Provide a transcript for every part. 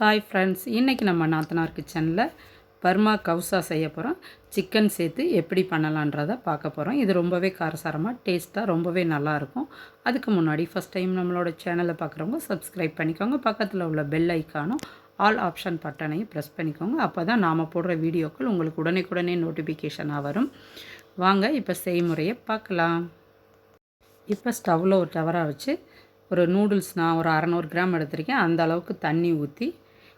Hi friends, இன்றைக்கி நம்ம நாத்தனார் கிச்சனில் பர்மா கவுசா செய்ய போகிறோம். சிக்கன் சேர்த்து எப்படி பண்ணலான்றதை பார்க்க போகிறோம். இது ரொம்பவே காரசாரமாக டேஸ்ட்டாக ரொம்பவே நல்லாயிருக்கும். அதுக்கு முன்னாடி ஃபஸ்ட் டைம் நம்மளோட சேனலை பார்க்குறவங்க சப்ஸ்கிரைப் பண்ணிக்கோங்க. பக்கத்தில் உள்ள பெல் ஐக்கானும் ஆல் ஆப்ஷன் பட்டனையும் ப்ரெஸ் பண்ணிக்கோங்க. அப்போ தான் நாம் போடுற வீடியோக்கள் உங்களுக்கு உடனே நோட்டிஃபிகேஷனாக வரும். வாங்க இப்போ செய்முறையை பார்க்கலாம். இப்போ ஸ்டவ்வில் ஒரு டவரா வச்சு ஒரு நூடுல்ஸ் நான் ஒரு 600 கிராம் எடுத்திருக்கேன். அந்த அளவுக்கு தண்ணி ஊற்றி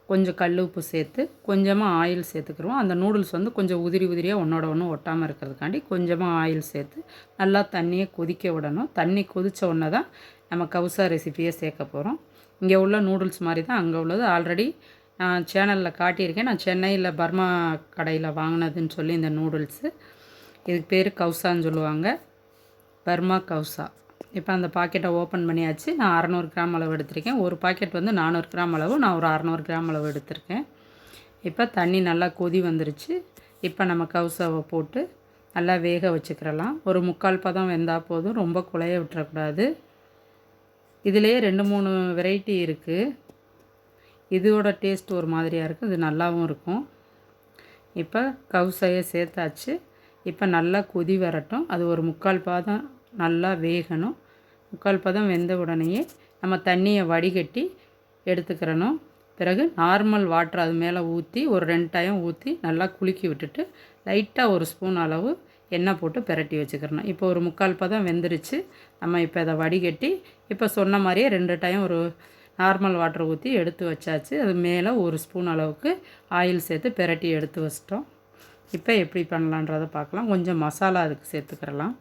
கொஞ்சம் கல் உப்பு சேர்த்து கொஞ்சமாக ஆயில் சேர்த்துக்கிடுவோம். அந்த நூடுல்ஸ் கொஞ்சம் உதிரியாக ஒன்றோட ஒன்று ஒட்டாமல் இருக்கிறதுக்காண்டி கொஞ்சமாக ஆயில் சேர்த்து நல்லா தண்ணியை கொதிக்க விடணும். தண்ணி கொதித்த உடனே தான் நம்ம கவுசா ரெசிபியை சேர்க்க போகிறோம். இங்கே உள்ள நூடுல்ஸ் மாதிரி தான் அங்கே உள்ளது. ஆல்ரெடி நான் சேனலில் காட்டியிருக்கேன். நான் சென்னையில் பர்மா கடையில் வாங்கினதுன்னு சொல்லி இந்த நூடுல்ஸு. இதுக்கு பேர் கவுசான்னு சொல்லுவாங்க, பர்மா கவுசா. இப்போ அந்த பாக்கெட்டை ஓப்பன் பண்ணியாச்சு. நான் 600 கிராம் அளவு எடுத்திருக்கேன். ஒரு பாக்கெட் 400 கிராம் அளவு, நான் ஒரு 600 கிராம் அளவு எடுத்திருக்கேன். இப்போ தண்ணி நல்லா கொதி வந்துருச்சு. இப்போ நம்ம கவுசாவை போட்டு நல்லா வேக வச்சுக்கிறலாம். ஒரு 3/4 பதம் வெந்தால் போதும், ரொம்ப குழைய விட்டுறக்கூடாது. இதிலே 2-3 வெரைட்டி இருக்குது. இதோட டேஸ்ட் ஒரு மாதிரியாக இருக்குது, இது நல்லாவும் இருக்கும். இப்போ கவுசாயை சேர்த்தாச்சு. இப்போ நல்லா கொதி வரட்டும். அது ஒரு 3/4 பதம் நல்லா வேகணும். 3/4 பதம் வெந்த உடனேயே நம்ம தண்ணியை வடிகட்டி எடுத்துக்கிறணும். பிறகு நார்மல் வாட்டர் அது மேலே ஊற்றி ஒரு 2 டைம் ஊற்றி நல்லா குலுக்கி விட்டுட்டு லைட்டாக ஒரு ஸ்பூன் அளவு எண்ணெய் போட்டு பிரட்டி வச்சுக்கிறணும். இப்போ ஒரு 3/4 பதம் வெந்துருச்சு. நம்ம இப்போ அதை வடிகட்டி இப்போ சொன்ன மாதிரியே 2 டைம் ஒரு நார்மல் வாட்டர் ஊற்றி எடுத்து வச்சாச்சு. அது மேலே ஒரு ஸ்பூன் அளவுக்கு ஆயில் சேர்த்து பிரட்டி எடுத்து வச்சிட்டோம். இப்போ எப்படி பண்ணலான்றதை பார்க்கலாம். கொஞ்சம் மசாலா அதுக்கு சேர்த்துக்கிறலாம்.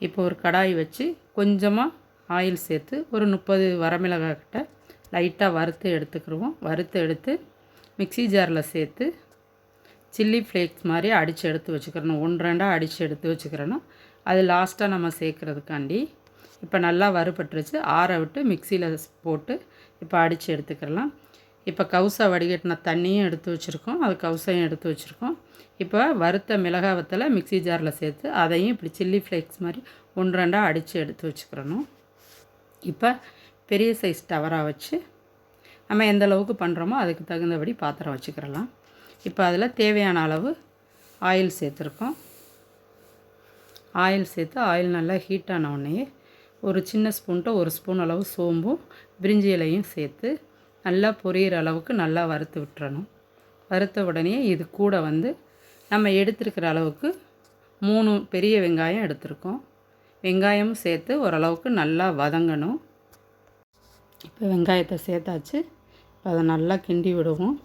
இப்போ ஒரு கடாய் வச்சு கொஞ்சமாக ஆயில் சேர்த்து ஒரு 30 வரமிளகாய் கிட்ட லைட்டாக வறுத்து எடுத்துக்கிடுவோம். வறுத்து எடுத்து மிக்ஸி ஜாரில் சேர்த்து சில்லி ஃப்ளேக்ஸ் மாதிரி அடித்து எடுத்து வச்சுக்கிறணும். 1-2 அடித்து எடுத்து வச்சுக்கிறணும். அது லாஸ்ட்டாக நம்ம சேர்க்குறதுக்காண்டி. இப்போ நல்லா வறுபட்டுருச்சு. ஆற விட்டு மிக்சியில் போட்டு இப்போ அடித்து எடுத்துக்கிறலாம். இப்போ கவுசா வடிகட்டின தண்ணியும் எடுத்து வச்சுருக்கோம், அது கவுசையும் எடுத்து வச்சுருக்கோம். இப்போ வறுத்த மிளகாய் வத்தலை மிக்ஸி ஜாரில் சேர்த்து அதையும் இப்படி சில்லி ஃப்ளேக்ஸ் மாதிரி 1-2 அடித்து எடுத்து வச்சுக்கிறணும். இப்போ பெரிய சைஸ் டவராக வச்சு நம்ம எந்த அளவுக்கு பண்ணுறோமோ அதுக்கு தகுந்தபடி பாத்திரம் வச்சுக்கிறலாம். இப்போ அதில் தேவையான அளவு ஆயில் சேர்த்துருக்கோம். ஆயில் சேர்த்து ஆயில் நல்லா ஹீட் ஆன உடனே ஒரு சின்ன ஸ்பூன்ட்டு ஒரு ஸ்பூன் அளவு சோம்பும் பிரிஞ்சி இலையும் சேர்த்து நல்லா பொரியிற அளவுக்கு நல்லா வறுத்து விட்டுறணும். வறுத்த உடனே இது கூட நம்ம எடுத்துருக்கிற அளவுக்கு 3 பெரிய வெங்காயம் எடுத்துருக்கோம். வெங்காயமும் சேர்த்து ஓரளவுக்கு நல்லா வதங்கணும். இப்போ வெங்காயத்தை சேர்த்தாச்சு. இப்போ அதை நல்லா கிண்டி விடுவோம்.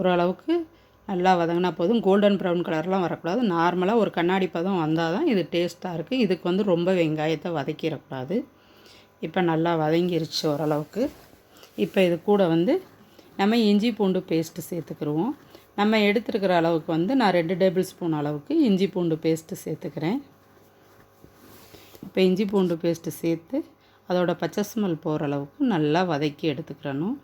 ஓரளவுக்கு நல்லா வதங்கினா போதும். கோல்டன் ப்ரௌன் கலர்லாம் வரக்கூடாது. நார்மலாக ஒரு கண்ணாடி பதம் வந்தால் தான் இது டேஸ்ட்டாக இருக்குது. இதுக்கு ரொம்ப வெங்காயத்தை வதக்கிடக்கூடாது. இப்போ நல்லா வதங்கிருச்சு ஓரளவுக்கு. இப்போ இது கூட நம்ம இஞ்சி பூண்டு பேஸ்ட்டு சேர்த்துக்கிடுவோம். நம்ம எடுத்துருக்கிற அளவுக்கு நான் 2 டேபிள் ஸ்பூன் அளவுக்கு இஞ்சி பூண்டு பேஸ்ட்டு சேர்த்துக்கிறேன். இப்போ இஞ்சி பூண்டு பேஸ்ட்டு சேர்த்து அதோட பச்சை ஸ்மெல் போகிற அளவுக்கு நல்லா வதக்கி எடுத்துக்கிறணும்.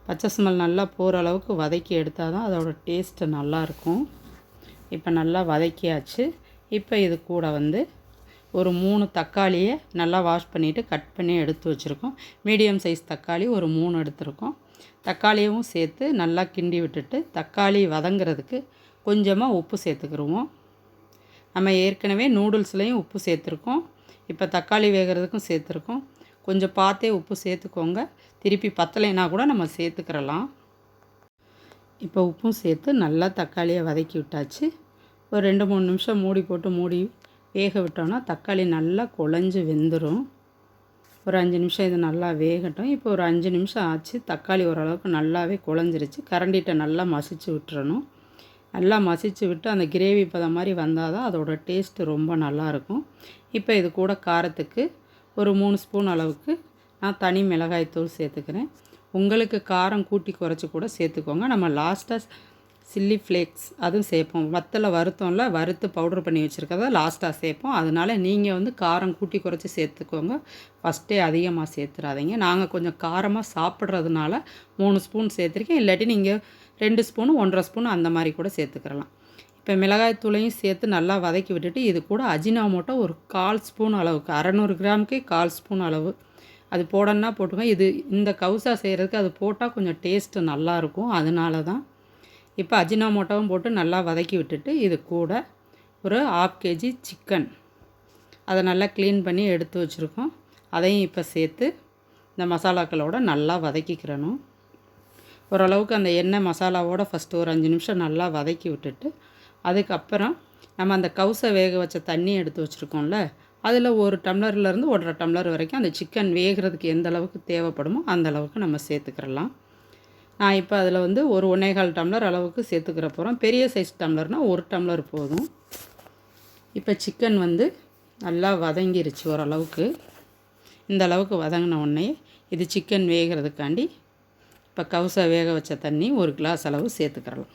பச்சை ஸ்மெல் நல்லா போகிற அளவுக்கு வதக்கி எடுத்தால் தான் அதோட டேஸ்ட்டு நல்லாயிருக்கும். இப்போ நல்லா வதக்கியாச்சு. இப்போ இது கூட ஒரு 3 தக்காளியை நல்லா வாஷ் பண்ணிவிட்டு கட் பண்ணி எடுத்து வச்சுருக்கோம். மீடியம் சைஸ் தக்காளி ஒரு 3 எடுத்துருக்கோம். தக்காளியும் சேர்த்து நல்லா கிண்டி விட்டுட்டு தக்காளி வதங்கிறதுக்கு கொஞ்சமாக உப்பு சேர்த்துக்கிடுவோம். நம்ம ஏற்கனவே நூடுல்ஸ்லேயும் உப்பு சேர்த்துருக்கோம். இப்போ தக்காளி வேகிறதுக்கும் சேர்த்துருக்கோம். கொஞ்சம் பார்த்தே உப்பு சேர்த்துக்கோங்க. திருப்பி பத்தலைன்னா கூட நம்ம சேர்த்துக்கிறலாம். இப்போ உப்பும் சேர்த்து நல்லா தக்காளியை வதக்கி விட்டாச்சு. ஒரு 2-3 நிமிஷம் மூடி போட்டு வேக விட்டோன்னா தக்காளி நல்லா குழஞ்சி வெந்துடும். ஒரு 5 நிமிஷம் இது நல்லா வேகட்டும். இப்போ ஒரு 5 நிமிஷம் ஆச்சு. தக்காளி ஓரளவுக்கு நல்லாவே குழஞ்சிருச்சு. கரண்டிகிட்ட நல்லா மசிச்சு விட்டுறணும். நல்லா மசிச்சு விட்டு அந்த கிரேவி பதம் மாதிரி வந்தால் தான் அதோட டேஸ்ட்டு ரொம்ப நல்லாயிருக்கும். இப்போ இது கூட காரத்துக்கு ஒரு 3 ஸ்பூன் அளவுக்கு நான் தனி மிளகாய்த்தூள் சேர்த்துக்கிறேன். உங்களுக்கு காரம் கூட்டி குறைச்சி கூட சேர்த்துக்கோங்க. நம்ம லாஸ்ட்டாக சில்லி ஃப்ளேக்ஸ் அதுவும் சேர்ப்போம். வத்தலை வறுத்தோம்ல, வறுத்து பவுட்ரு பண்ணி வச்சுருக்கறத லாஸ்ட்டாக சேர்ப்போம். அதனால் நீங்கள் காரம் கூட்டி குறைச்சி சேர்த்துக்கோங்க. ஃபஸ்ட்டே அதிகமாக சேர்த்துறாதீங்க. நாங்கள் கொஞ்சம் காரமாக சாப்பிட்றதுனால 3 ஸ்பூன் சேர்த்துருக்கேன். இல்லாட்டி நீங்கள் 2 ஸ்பூனு 1.5 ஸ்பூன் அந்த மாதிரி கூட சேர்த்துக்கிறலாம். இப்போ மிளகாய்த்தூளையும் சேர்த்து நல்லா வதக்கி விட்டுட்டு இது கூட அஜினாமோட்டோ ஒரு 1/4 ஸ்பூன் அளவுக்கு, 600 கிராமுக்கே 1/4 ஸ்பூன் அளவு அது போடணுன்னா போட்டுங்க. இந்த கவுசா செய்கிறதுக்கு அது போட்டால் கொஞ்சம் டேஸ்ட்டு நல்லாயிருக்கும், அதனால தான். இப்போ அஜினோமோட்டோவும் போட்டு நல்லா வதக்கி விட்டுட்டு இது கூட ஒரு 1/2 kg சிக்கன் அதை நல்லா க்ளீன் பண்ணி எடுத்து வச்சுருக்கோம். அதையும் இப்போ சேர்த்து இந்த மசாலாக்களோடு நல்லா வதக்கிக்கிறணும். ஓரளவுக்கு அந்த எண்ணெய் மசாலாவோடு ஃபஸ்ட்டு ஒரு 5 நிமிஷம் நல்லா வதக்கி விட்டுட்டு அதுக்கப்புறம் நம்ம அந்த கவுசை வேக வச்ச தண்ணி எடுத்து வச்சுருக்கோம்ல, அதில் 1 டம்ளர்லேருந்து 1.5 டம்ளர் வரைக்கும் அந்த சிக்கன் வேகிறதுக்கு எந்த அளவுக்கு தேவைப்படுமோ அந்த அளவுக்கு நம்ம சேர்த்துக்கிறலாம். நான் இப்போ அதில் வந்து ஒரு 1.25 டம்ளர் அளவுக்கு சேர்த்துக்கிற போகிறோம். பெரிய சைஸ் டம்ளர்னால் 1 டம்ளர் போதும். இப்போ சிக்கன் வந்து நல்லா வதங்கிருச்சு ஓரளவுக்கு. இந்த அளவுக்கு வதங்கின உடனே இது சிக்கன் வேகிறதுக்காண்டி இப்போ கவுசை வேக வச்ச தண்ணி 1 கிளாஸ் அளவு சேர்த்துக்கிறலாம்.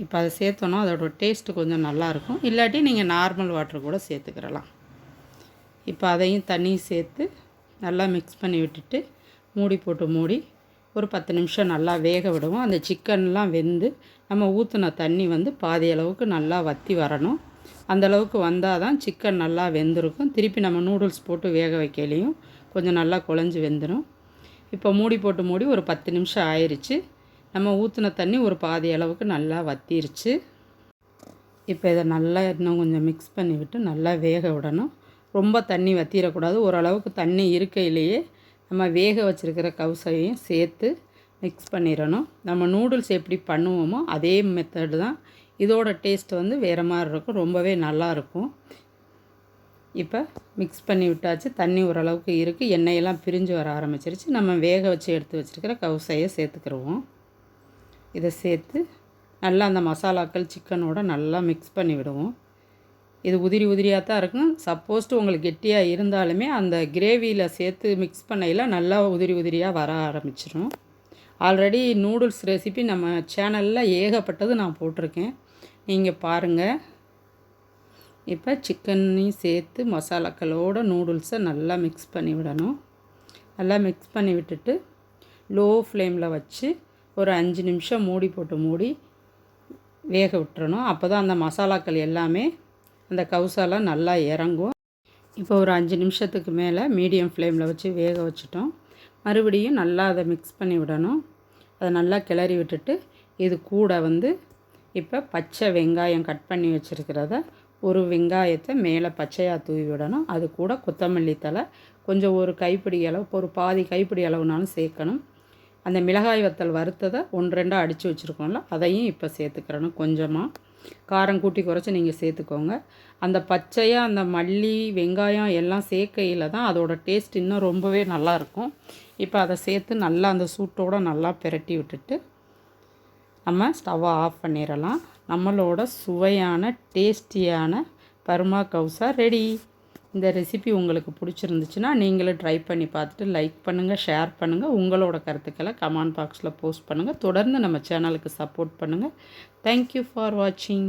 இப்போ அதை சேர்த்தோன்னா அதோடய டேஸ்ட்டு கொஞ்சம் நல்லாயிருக்கும். இல்லாட்டி நீங்கள் நார்மல் வாட்டர் கூட சேர்த்துக்கிறலாம். இப்போ அதையும் தண்ணி சேர்த்து நல்லா மிக்ஸ் பண்ணி விட்டுட்டு மூடி ஒரு 10 நிமிஷம் நல்லா வேக விடுவோம். அந்த சிக்கன்லாம் வெந்து நம்ம ஊற்றின தண்ணி வந்து பாதி அளவுக்கு நல்லா வற்றி வரணும். அந்தளவுக்கு வந்தால் தான் சிக்கன் நல்லா வெந்திருக்கும். திருப்பி நம்ம நூடுல்ஸ் போட்டு வேக வைக்கலையும் கொஞ்சம் நல்லா குழஞ்சி வெந்துடும். இப்போ மூடி ஒரு 10 நிமிஷம் ஆயிடுச்சு. நம்ம ஊற்றின தண்ணி ஒரு பாதி அளவுக்கு நல்லா வற்றிருச்சு. இப்போ இதை நல்லா இன்னும் கொஞ்சம் மிக்ஸ் பண்ணி விட்டு நல்லா வேக விடணும். ரொம்ப தண்ணி வற்றிடக்கூடாது. ஓரளவுக்கு தண்ணி இருக்கையிலேயே நம்ம வேக வச்சுருக்கிற கவுசையும் சேர்த்து மிக்ஸ் பண்ணிடணும். நம்ம நூடுல்ஸ் எப்படி பண்ணுவோமோ அதே மெத்தடு தான். இதோட டேஸ்ட் வந்து வேறு மாதிரி இருக்கும், ரொம்பவே நல்லாயிருக்கும். இப்போ மிக்ஸ் பண்ணி விட்டாச்சு. தண்ணி ஓரளவுக்கு இருக்குது, எண்ணெயெல்லாம் பிரிஞ்சு வர ஆரம்பிச்சிருச்சு. நம்ம வேக வச்சு எடுத்து வச்சுருக்கிற கவுசையை சேர்த்துக்கிடுவோம். இதை சேர்த்து நல்லா அந்த மசாலாக்கள் சிக்கனோட நல்லா மிக்ஸ் பண்ணி விடுவோம். இது உதிரியாக தான் இருக்கும். சப்போஸ்ட்டு உங்களுக்கு கெட்டியாக இருந்தாலுமே அந்த கிரேவியில் சேர்த்து மிக்ஸ் பண்ணையில் நல்லா உதிரியாக வர ஆரம்பிச்சிடும். ஆல்ரெடி நூடுல்ஸ் ரெசிபி நம்ம சேனலில் ஏகப்பட்டது நான் போட்டிருக்கேன், நீங்கள் பாருங்கள். இப்போ சிக்கனையும் சேர்த்து மசாலாக்களோட நூடுல்ஸை நல்லா மிக்ஸ் பண்ணி விடணும். நல்லா மிக்ஸ் பண்ணி விட்டுட்டு லோ ஃப்ளேமில் வச்சு ஒரு 5 நிமிஷம் மூடி வேக விட்டுறணும். அப்போ தான் அந்த மசாலாக்கள் எல்லாமே அந்த கவுசாலாம் நல்லா இறங்கும். இப்போ ஒரு 5 நிமிஷத்துக்கு மேலே மீடியம் ஃப்ளேமில் வச்சு வேக வச்சுட்டோம். மறுபடியும் நல்லா அதை மிக்ஸ் பண்ணி விடணும். அதை நல்லா கிளறி விட்டுட்டு இது கூட வந்து இப்போ பச்சை வெங்காயம் கட் பண்ணி வச்சுருக்கிறத ஒரு வெங்காயத்தை மேலே பச்சையாக தூவி விடணும். அது கூட கொத்தமல்லி தழை கொஞ்சம் ஒரு கைப்பிடி அளவு, ஒரு பாதி கைப்பிடி அளவுனாலும் சேர்க்கணும். அந்த மிளகாய் வத்தல் வறுத்ததை 1-2 அடித்து வச்சுருக்கோம்ல, அதையும் இப்போ சேர்த்துக்கிறணும். கொஞ்சமாக காரம் கூட்டி குறைச்சி நீங்கள் சேர்த்துக்கோங்க. அந்த பச்சையாக அந்த மல்லி வெங்காயம் எல்லாம் சேர்க்கையில் தான் அதோடய டேஸ்ட் இன்னும் ரொம்பவே நல்லாயிருக்கும். இப்போ அதை சேர்த்து நல்லா அந்த சூட்டோடு நல்லா பிரட்டி விட்டுட்டு நம்ம ஸ்டவ்வை ஆஃப் பண்ணிடலாம். நம்மளோட சுவையான டேஸ்டியான பர்மா கவுசா ரெடி. இந்த ரெசிபி உங்களுக்கு பிடிச்சிருந்துச்சுன்னா நீங்களும் ட்ரை பண்ணி பார்த்துட்டு லைக் பண்ணுங்கள், ஷேர் பண்ணுங்கள், உங்களோட கருத்துக்களை கமெண்ட் பாக்ஸில் போஸ்ட் பண்ணுங்கள். தொடர்ந்து நம்ம சேனலுக்கு சப்போர்ட் பண்ணுங்கள். தேங்க்யூ ஃபார் வாட்சிங்.